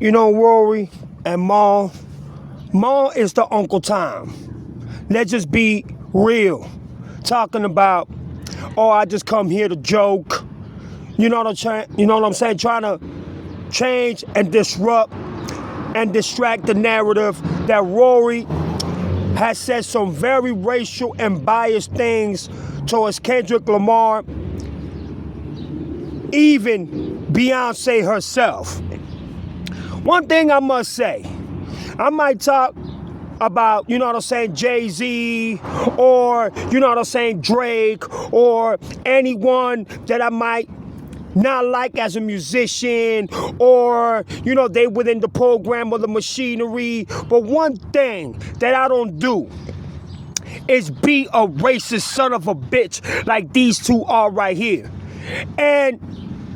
You know, Rory and Ma is the Uncle Tom. Let's just be real. Talking about, oh, I just come here to joke. You know what I'm saying? Trying to change and disrupt and distract the narrative that Rory has said some very racial and biased things towards Kendrick Lamar, even Beyonce herself. One thing I must say, I might talk about, Jay-Z, or, Drake, or anyone that I might not like as a musician, or, they within the program or the machinery. But one thing that I don't do is be a racist son of a bitch like these two are right here. And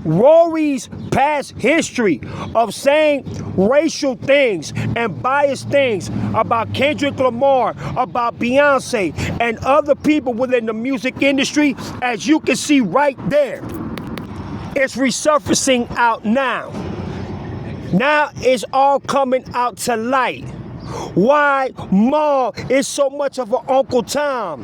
Rory's past history of saying racial things and biased things about Kendrick Lamar, about Beyonce, and other people within the music industry, as you can see right there, it's resurfacing out now. Now it's all coming out to light. Why Ma is so much of an Uncle Tom.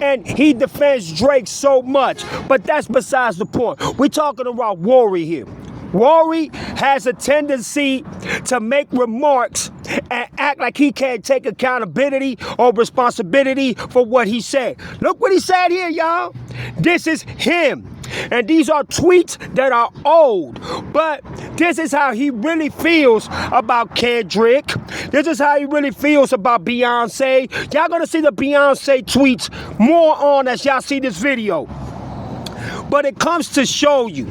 And he defends Drake so much. But that's besides the point. We're talking about Rory here. Rory has a tendency to make remarks and act like he can't take accountability or responsibility for what he said. Look what he said here, y'all. This is him. And these are tweets that are old, but this is how he really feels about Kendrick. This is how he really feels about Beyonce. Y'all gonna see the Beyonce tweets more on as y'all see this video. But it comes to show you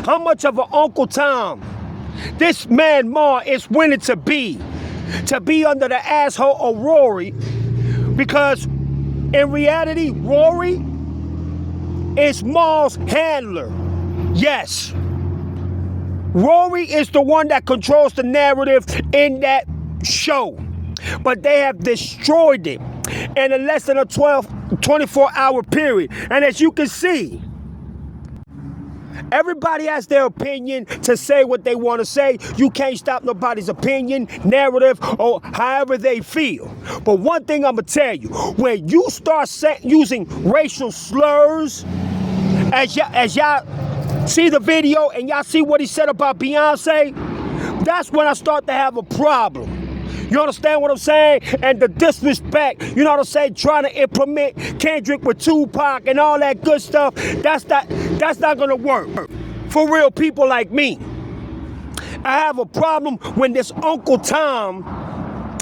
how much of an Uncle Tom this man Ma is willing to be under the asshole of Rory, because in reality, Rory is Ma's handler. Yes. Rory is the one that controls the narrative in that show. But they have destroyed it in a less than a 24-hour period. And as you can see, everybody has their opinion to say what they want to say. You can't stop nobody's opinion, narrative, or however they feel. But one thing I'm going to tell you, when you start using racial slurs, as y'all see the video and y'all see what he said about Beyonce, that's when I start to have a problem. You understand what I'm saying? And the disrespect, trying to implement Kendrick with Tupac and all that good stuff, that's not gonna work for real people like me. I have a problem when this Uncle Tom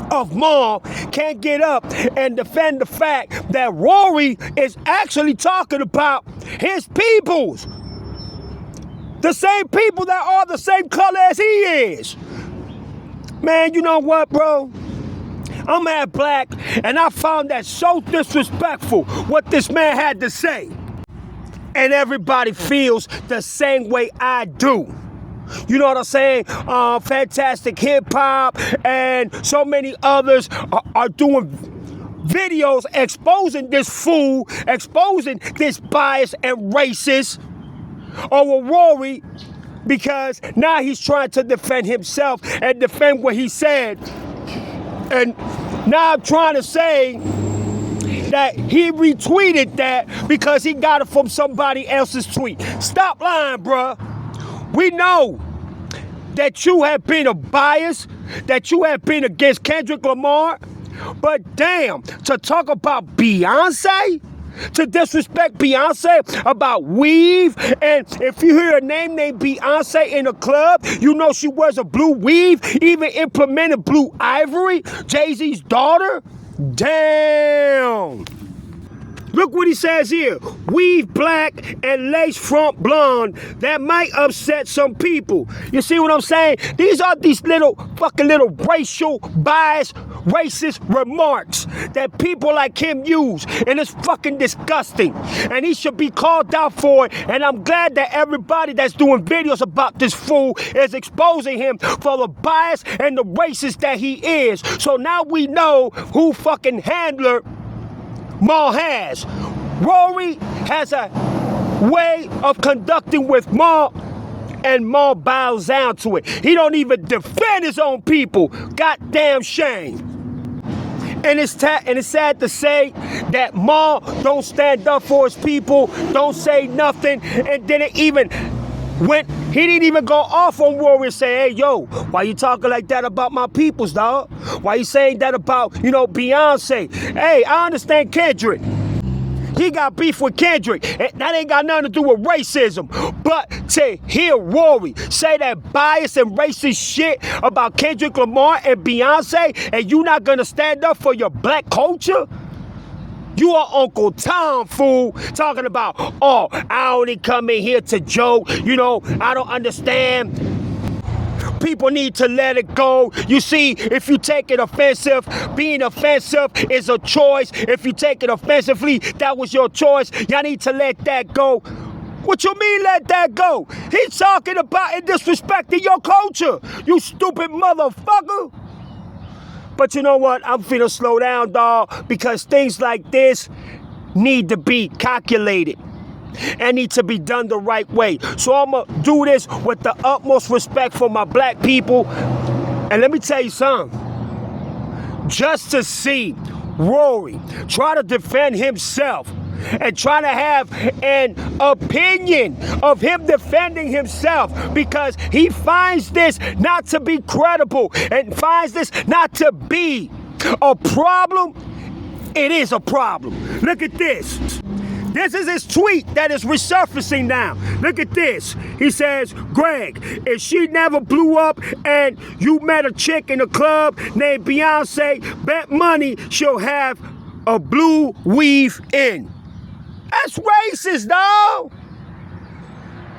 of Ma can't get up and defend the fact that Rory is actually talking about his peoples. The same people that are the same color as he is. Man, you know what, bro? I'm half black, and I found that so disrespectful what this man had to say. And everybody feels the same way I do. You know what I'm saying? Fantastic Hip Hop and so many others are doing videos exposing this fool, exposing this bias and racist over Rory, because now he's trying to defend himself and defend what he said. And now I'm trying to say that he retweeted that because he got it from somebody else's tweet. Stop lying, bruh. We know that you have been a bias, that you have been against Kendrick Lamar, but damn, to talk about Beyonce, to disrespect Beyonce about weave, and if you hear a name named Beyonce in a club, you know she wears a blue weave, even implemented blue ivory, Jay-Z's daughter. Damn. Look what he says here. Weave black and lace front blonde. That might upset some people. You see what I'm saying? These are these little racial bias, racist remarks that people like him use. And it's fucking disgusting. And he should be called out for it. And I'm glad that everybody that's doing videos about this fool is exposing him for the bias and the racist that he is. So now we know who fucking handler Ma has. Rory has a way of conducting with Ma And Ma bows down to it. He don't even defend his own people. Goddamn shame. And it's sad to say that Ma don't stand up for his people, don't say nothing, and then he didn't even go off on Rory and say, hey, yo, why you talking like that about my peoples, dog? Why you saying that about, Beyonce? Hey, I understand Kendrick. He got beef with Kendrick. That ain't got nothing to do with racism. But to hear Rory say that biased and racist shit about Kendrick Lamar and Beyonce, and you not gonna stand up for your black culture? You are Uncle Tom, fool, talking about, oh, I only come in here to joke. I don't understand. People need to let it go. You see, if you take it offensive, being offensive is a choice. If you take it offensively, that was your choice. Y'all need to let that go. What you mean let that go? He's talking about and disrespecting your culture, you stupid motherfucker. But you know what? I'm finna slow down, dawg, because things like this need to be calculated and need to be done the right way. So I'm gonna do this with the utmost respect for my black people. And let me tell you something. Just to see Rory try to defend himself and try to have an opinion of him defending himself because he finds this not to be credible and finds this not to be a problem, it is a problem. Look at this. This is his tweet that is resurfacing now. Look at this. He says, Greg, if she never blew up and you met a chick in a club named Beyonce, bet money she'll have a blue weave in. That's racist, dog.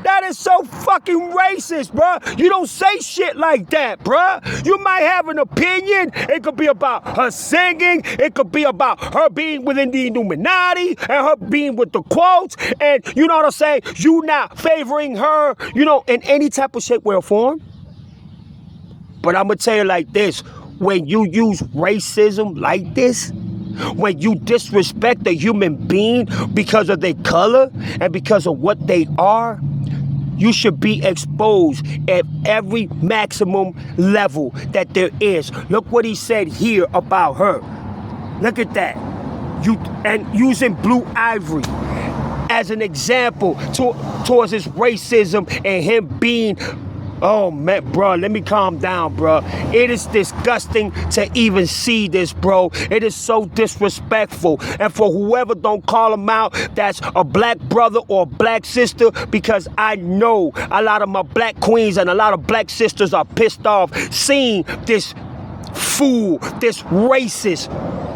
That is so fucking racist, bruh. You don't say shit like that, bruh. You might have an opinion. It could be about her singing. It could be about her being within the Illuminati and her being with the quotes. And you know what I'm saying? You not favoring her, in any type of shape, way, or form. But I'm going to tell you like this. When you use racism like this, when you disrespect a human being because of their color and because of what they are, you should be exposed at every maximum level that there is. Look what he said here about her. Look at that. And using Blue Ivory as an example towards his racism and him being, oh man, bro, let me calm down, bro. It is disgusting to even see this, bro. It is so disrespectful. And for whoever don't call him out, that's a black brother or a black sister, because I know a lot of my black queens and a lot of black sisters are pissed off seeing this fool, this racist,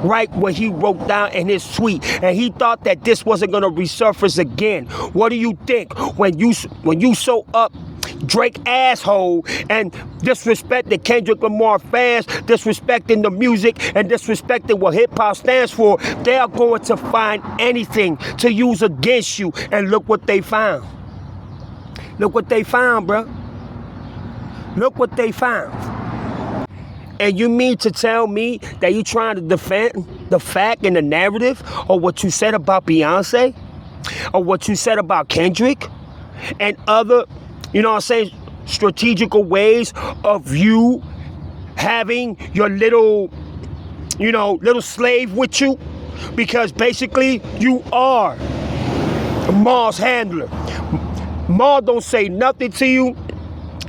right, what he wrote down in his tweet, and he thought that this wasn't going to resurface again. What do you think when you so up Drake asshole and disrespecting Kendrick Lamar fans, disrespecting the music and disrespecting what hip-hop stands for? They are going to find anything to use against you, and look what they found. Look what they found, bro. Look what they found. And you mean to tell me that you're trying to defend the fact and the narrative or what you said about Beyonce or what you said about Kendrick and other, strategical ways of you having your little slave with you? Because basically you are Ma's handler. Ma don't say nothing to you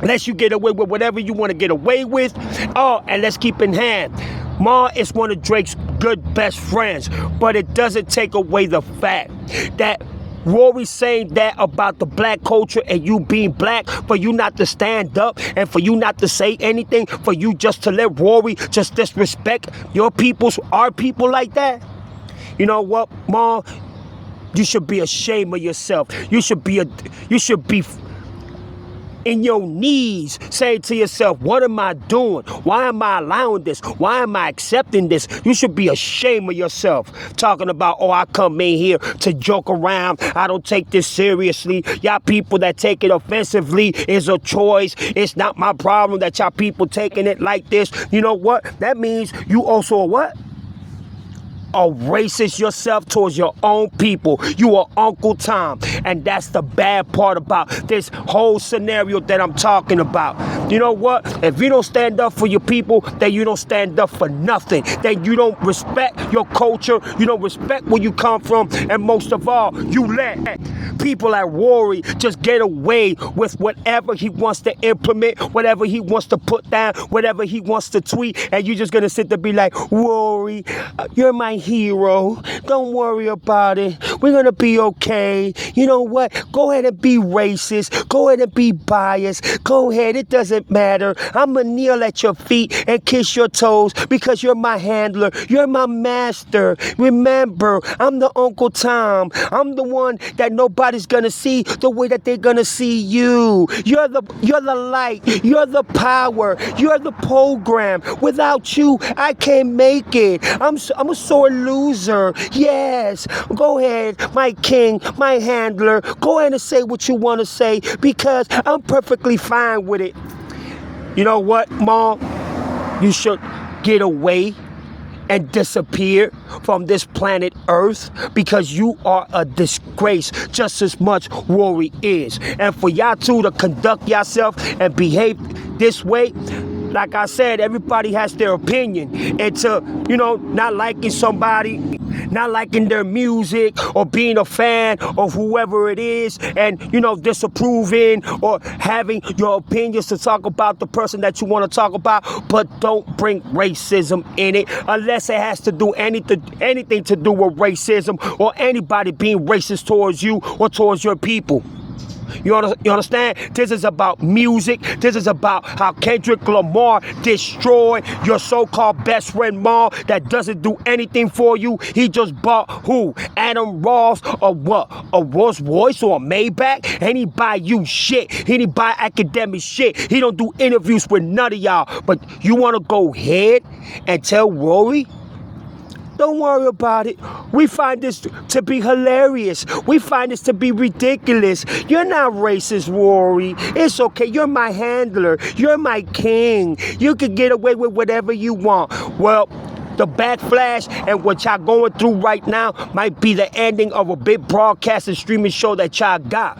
unless you get away with whatever you want to get away with. Oh, and let's keep in hand, Ma is one of Drake's good best friends, but it doesn't take away the fact that Rory saying that about the black culture and you being black, for you not to stand up and for you not to say anything, for you just to let Rory just disrespect our people like that. You know what, Ma? You should be ashamed of yourself. You should be in your knees saying to yourself, what am I doing? Why am I allowing this? Why am I accepting this? You should be ashamed of yourself. Talking about, oh, I come in here to joke around. I don't take this seriously. Y'all people that take it offensively is a choice. It's not my problem that y'all people taking it like this. You know what? That means you also a what? a racist yourself towards your own people. You are Uncle Tom. And that's the bad part about this whole scenario that I'm talking about. You know what? If you don't stand up for your people, then you don't stand up for nothing. Then you don't respect your culture. You don't respect where you come from. And most of all, you let people like Rory just get away with whatever he wants to implement, whatever he wants to put down, whatever he wants to tweet. And you're just going to sit there and be like, Rory, you're my hero. Don't worry about it. We're going to be okay. You know what? Go ahead and be racist. Go ahead and be biased. Go ahead. It doesn't matter. I'm going to kneel at your feet and kiss your toes because you're my handler. You're my master. Remember, I'm the Uncle Tom. I'm the one that nobody's going to see the way that they're going to see you. You're the light. You're the power. You're the program. Without you, I can't make it. I'm a sore loser. Yes. Go ahead, my king, my handler. Go ahead and say what you want to say because I'm perfectly fine with it. You know what, Mom? You should get away and disappear from this planet Earth because you are a disgrace just as much Rory is. And for y'all two to conduct yourself and behave this way, like I said, everybody has their opinion. And to, not liking somebody, not liking their music or being a fan of whoever it is and, disapproving or having your opinions to talk about the person that you want to talk about, but don't bring racism in it unless it has to do anything to do with racism or anybody being racist towards you or towards your people. You understand? This is about music. This is about how Kendrick Lamar destroyed your so-called best friend Ma that doesn't do anything for you. He just bought who? Adam Ross or what? A Rolls Royce or a Maybach? And he buy you shit. He didn't buy academic shit. He don't do interviews with none of y'all. But you want to go ahead and tell Rory? Don't worry about it. We find this to be hilarious. We find this to be ridiculous. You're not racist, Rory. It's okay. You're my handler. You're my king. You can get away with whatever you want. Well, the backlash and what y'all going through right now might be the ending of a big broadcast and streaming show that y'all got.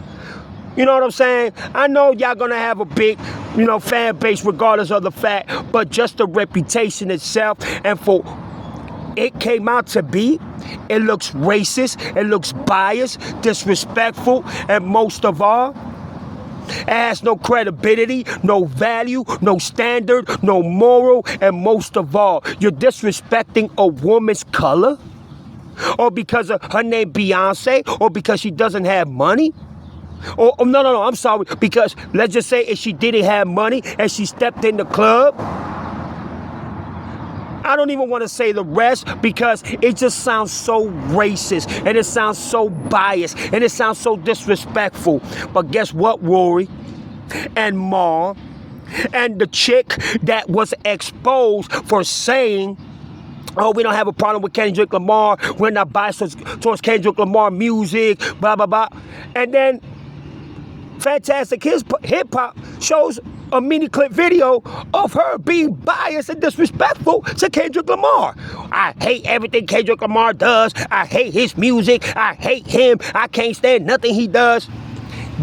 You know what I'm saying? I know y'all gonna have a big, fan base regardless of the fact, but just the reputation itself and for it came out to be, it looks racist, it looks biased, disrespectful, and most of all, it has no credibility, no value, no standard, no moral, and most of all, you're disrespecting a woman's color? Or because of her name Beyonce? Or because she doesn't have money? Or no, I'm sorry, because let's just say if she didn't have money and she stepped in the club, I don't even want to say the rest because it just sounds so racist and it sounds so biased and it sounds so disrespectful. But guess what, Rory and Ma and the chick that was exposed for saying, oh, we don't have a problem with Kendrick Lamar. We're not biased towards Kendrick Lamar music, blah, blah, blah. And then Fantastic Hip Hop shows a mini clip video of her being biased and disrespectful to Kendrick Lamar. I hate everything Kendrick Lamar does. I hate his music. I hate him. I can't stand nothing he does.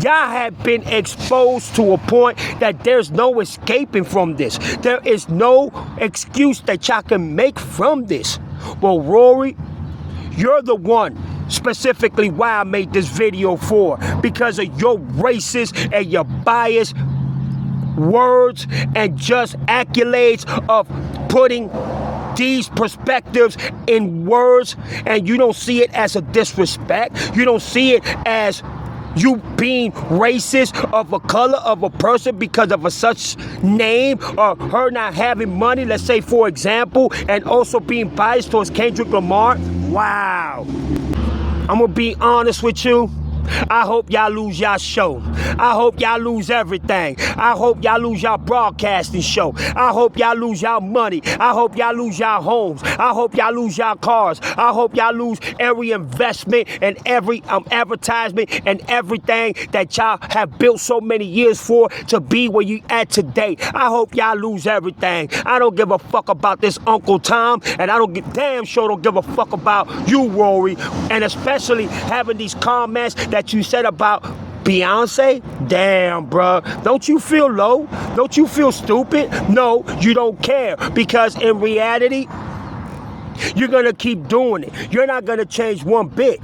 Y'all have been exposed to a point that there's no escaping from this. There is no excuse that y'all can make from this. Well, Rory, you're the one specifically why I made this video for, because of your racist and your biased words and just accolades of putting these perspectives in words, and you don't see it as a disrespect. You don't see it as you being racist of a color of a person because of a such name, or her not having money, let's say for example, and also being biased towards Kendrick Lamar. Wow. I'm gonna be honest with you. I hope y'all lose y'all show. I hope y'all lose everything. I hope y'all lose y'all broadcasting show. I hope y'all lose y'all money. I hope y'all lose y'all homes. I hope y'all lose y'all cars. I hope y'all lose every investment and every advertisement and everything that y'all have built so many years for to be where you at today. I hope y'all lose everything. I don't give a fuck about this Uncle Tom, and I damn sure don't give a fuck about you, Rory, and especially having these comments that you said about Beyonce. Damn, bruh. Don't you feel low? Don't you feel stupid? No, you don't care, because in reality, you're gonna keep doing it. You're not gonna change one bit.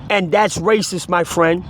And that's racist, my friend.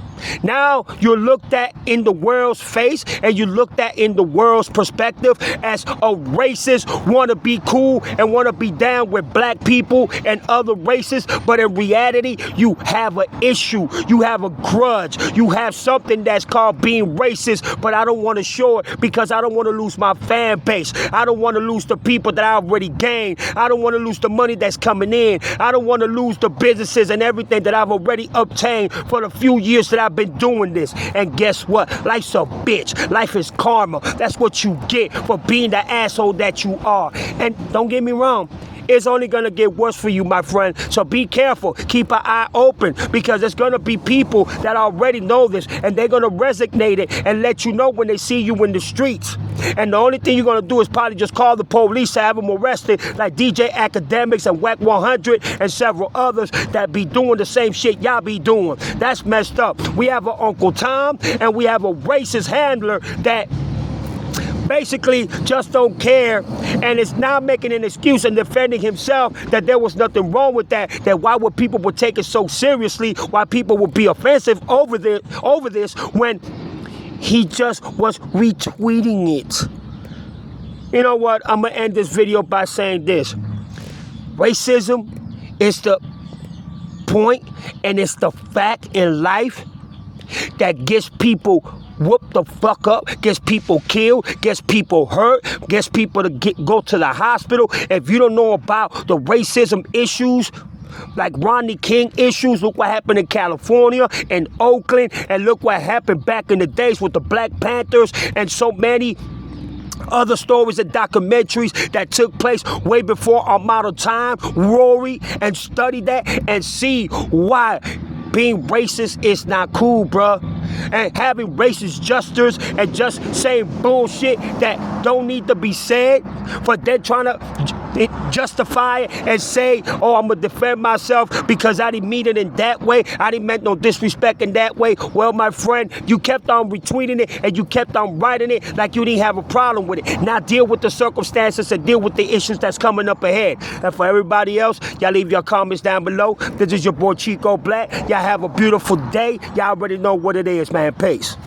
Now you're looked at in the world's face, and you're looked at in the world's perspective as a racist, want to be cool and want to be down with black people and other races. But in reality, you have an issue. You have a grudge. You have something that's called being racist, but I don't want to show it because I don't want to lose my fan base. I don't want to lose the people that I already gained. I don't want to lose the money that's coming in. I don't want to lose the businesses and everything that I've already obtained for the few years that I've been doing this. And guess what? Life's a bitch. Life is karma. That's what you get for being the asshole that you are. And don't get me wrong, it's only going to get worse for you, my friend. So be careful. Keep an eye open, because there's going to be people that already know this, and they're going to resonate it and let you know when they see you in the streets. And the only thing you're going to do is probably just call the police to have them arrested, like DJ Academics and Whack 100 and several others that be doing the same shit y'all be doing. That's messed up. We have an Uncle Tom, and we have a racist handler that basically just don't care, and is now making an excuse and defending himself that there was nothing wrong with that why would people would take it so seriously, why people would be offensive over this when he just was retweeting it. You know what? I'm gonna end this video by saying this. Racism is the point, and it's the fact in life that gets people whoop the fuck up, gets people killed, gets people hurt, gets people to go to the hospital. If you don't know about the racism issues, like Rodney King issues, look what happened in California and Oakland, and look what happened back in the days with the Black Panthers and so many other stories and documentaries that took place way before our model time, Rory, and study that and see why being racist is not cool, bruh. And having racist justers and just saying bullshit that don't need to be said, for then trying to justify it and say, oh, I'm gonna defend myself because I didn't mean it in that way, I didn't meant no disrespect in that way. Well, my friend, you kept on retweeting it and you kept on writing it like you didn't have a problem with it. Now deal with the circumstances and deal with the issues that's coming up ahead. And for everybody else, y'all leave your comments down below. This is your boy Chico Black. Y'all have a beautiful day. Y'all already know what it is, man. Peace.